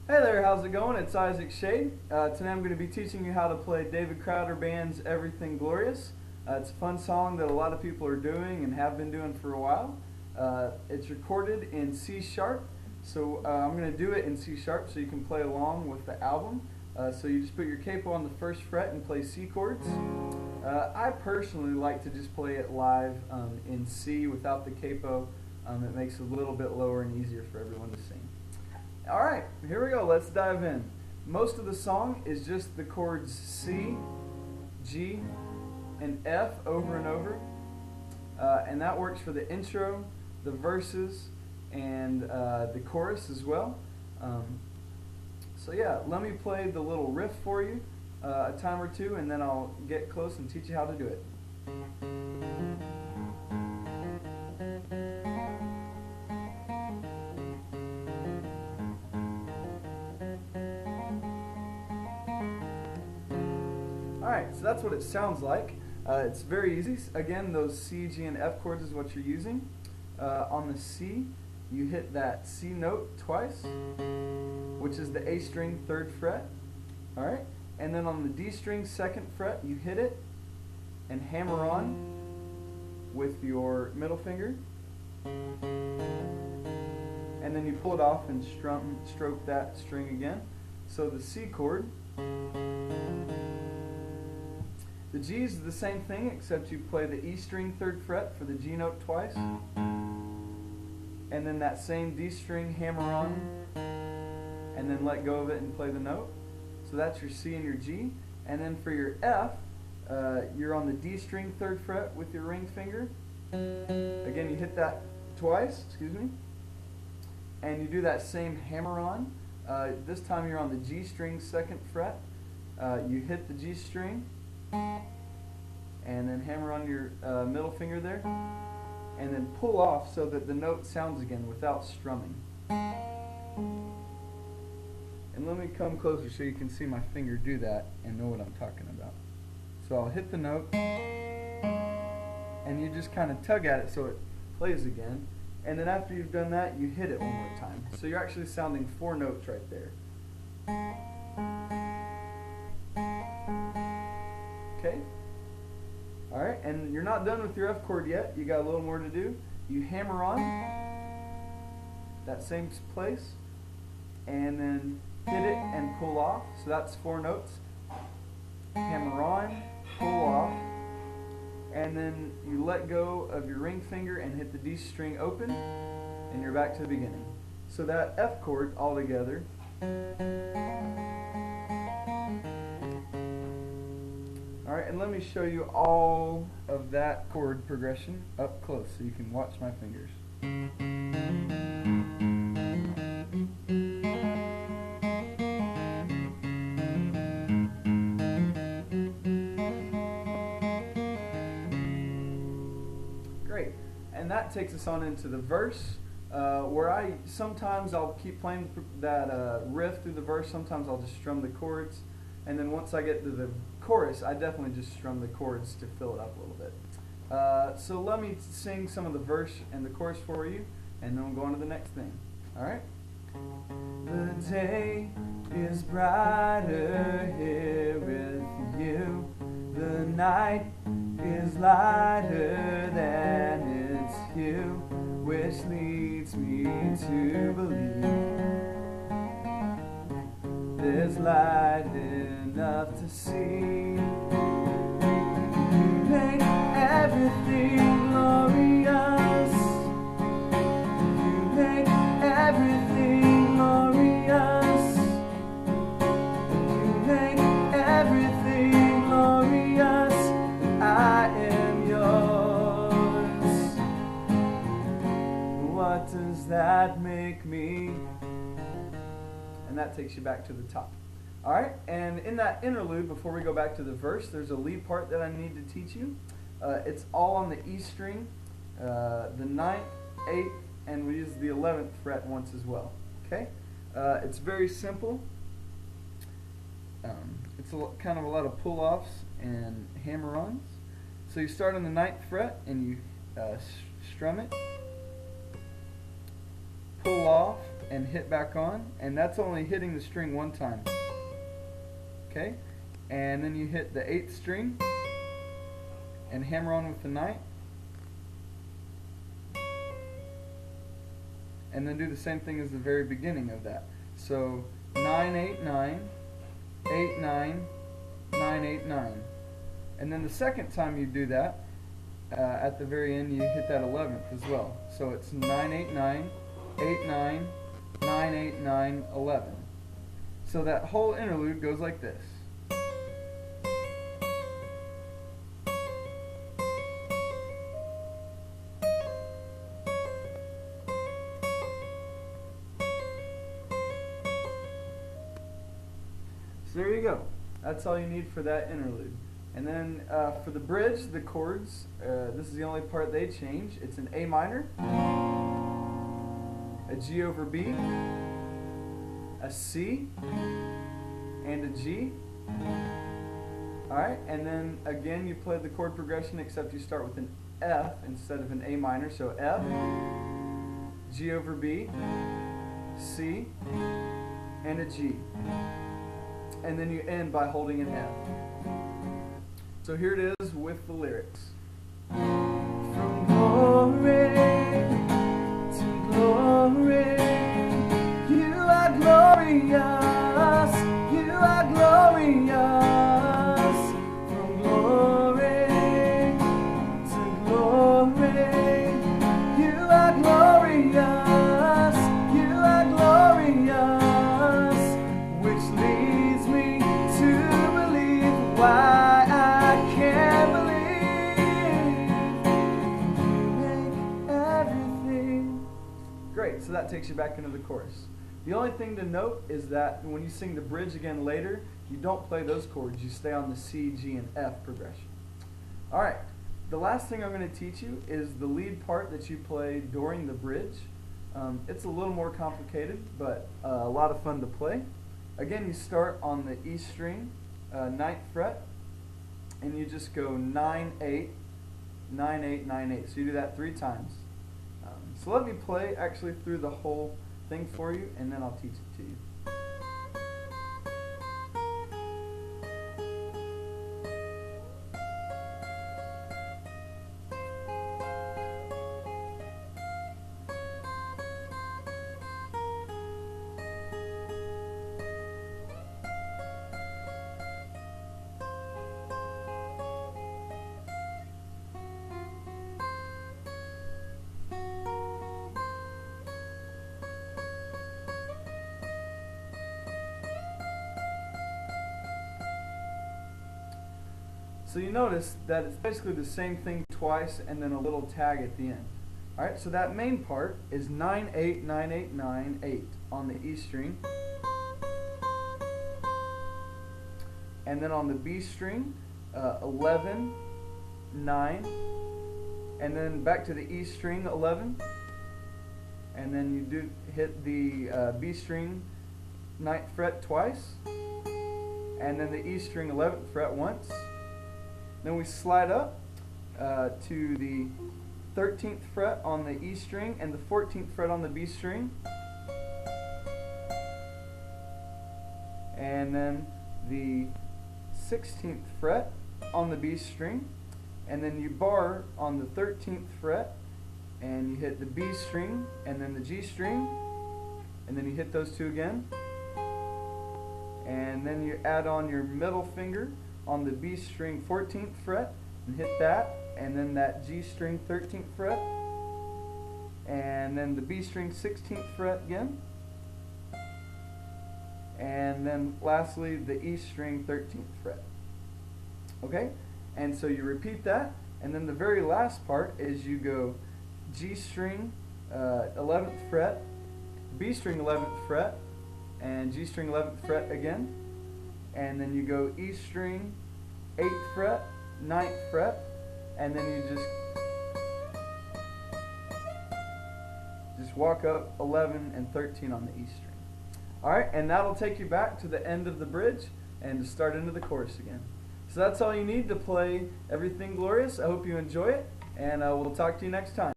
Hey there, how's it going? It's Isaac Schade. Today I'm going to be teaching you how to play David Crowder Band's Everything Glorious. It's a fun song that a lot of people are doing and have been doing for a while. It's recorded in C sharp, so I'm going to do it in C sharp so you can play along with the album. So you just put your capo on the first fret and play C chords. I personally like to just play it live in C without the capo. It makes it a little bit lower and easier for everyone to sing. Alright, here we go, let's dive in. Most of the song is just the chords C, G, and F over and over. And that works for the intro, the verses, and the chorus as well. So yeah, let me play the little riff for you a time or two, and then I'll get close and teach you how to do it. Alright, so that's what it sounds like. It's very easy. Again, those C, G, and F chords is what you're using. On the C, you hit that C note twice, which is the A string 3rd fret. Alright, and then on the D string 2nd fret, you hit it and hammer on with your middle finger. And then you pull it off and stroke that string again. So the C chord. The G is the same thing, except you play the E string 3rd fret for the G note twice, and then that same D string hammer on, and then let go of it and play the note. So that's your C and your G. And then for your F, you're on the D string 3rd fret with your ring finger. Again, you hit that twice, and you do that same hammer on. This time you're on the G string 2nd fret. You hit the G string, and then hammer on your middle finger there, and then pull off so that the note sounds again without strumming. And let me come closer so you can see my finger do that and know what I'm talking about. So I'll hit the note, and you just kind of tug at it so it plays again, and then after you've done that, you hit it one more time. So you're actually sounding 4 notes right there. Okay? Alright, and you're not done with your F chord yet. You got a little more to do. You hammer on that same place, and then hit it and pull off. So that's 4 notes. Hammer on, pull off, and then you let go of your ring finger and hit the D string open, and you're back to the beginning. So that F chord all together. Alright, and let me show you all of that chord progression up close so you can watch my fingers. Great, and that takes us on into the verse, where sometimes I'll keep playing that riff through the verse, sometimes I'll just strum the chords. And then once I get to the chorus, I definitely just strum the chords to fill it up a little bit. So let me sing some of the verse and the chorus for you, and then we'll go on to the next thing. Alright? The day is brighter here with you. The night is lighter than its hue, which leads me to believe there's light enough to see. You make everything glorious. You make everything glorious. You make everything glorious. And I am yours. What does that make me? And that takes you back to the top. Alright, and in that interlude, before we go back to the verse, there's a lead part that I need to teach you. It's all on the E string, the 9th, 8th, and we use the 11th fret once as well. Okay? It's very simple. It's kind of a lot of pull-offs and hammer-ons. So you start on the 9th fret and you strum it, pull off, and hit back on, and that's only hitting the string one time. Okay, and then you hit the 8th string and hammer on with the 9th, and then do the same thing as the very beginning of that. So 9 8 9 8 9 9 8 9, and then the second time you do that, at the very end you hit that 11th as well. So it's 9 8 9 8 9 9 8 9 11. So that whole interlude goes like this. So there you go. That's all you need for that interlude. And then for the bridge, the chords, this is the only part they change. It's an A minor, a G over B, a C, and a G. Alright, and then again you play the chord progression, except you start with an F instead of an A minor. So F, G over B, C, and a G. And then you end by holding an F. So here it is with the lyrics. From glory to glory, you are glorious, you are glorious. From glory to glory, you are glorious, you are glorious, which leads me to believe why so that takes you back into the chorus. The only thing to note is that when you sing the bridge again later, you don't play those chords. You stay on the C, G, and F progression. Alright, the last thing I'm going to teach you is the lead part that you play during the bridge. It's a little more complicated, but a lot of fun to play. Again, you start on the E string, 9th fret, and you just go 9, 8, 9, 8, 9, 8. So you do that 3 times. So let me play actually through the whole thing for you, and then I'll teach it to you. So you notice that it's basically the same thing twice and then a little tag at the end. Alright, so that main part is 9, 8, 9, 8, 9, 8 on the E string. And then on the B string, 11, 9, and then back to the E string, 11. And then you do hit the B string 9th fret twice. And then the E string 11th fret once. Then we slide up to the 13th fret on the E string and the 14th fret on the B string. And then the 16th fret on the B string. And then you bar on the 13th fret and you hit the B string and then the G string. And then you hit those two again. And then you add on your middle finger on the B string 14th fret and hit that, and then that G string 13th fret, and then the B string 16th fret again, and then lastly the E string 13th fret. Okay, and so you repeat that, and then the very last part is you go G string 11th fret, B string 11th fret, and G string 11th fret again. And then you go E string 8th fret, 9th fret, and then you just walk up 11 and 13 on the E string. Alright, and that'll take you back to the end of the bridge and to start into the chorus again. So that's all you need to play Everything Glorious. I hope you enjoy it, and we'll talk to you next time.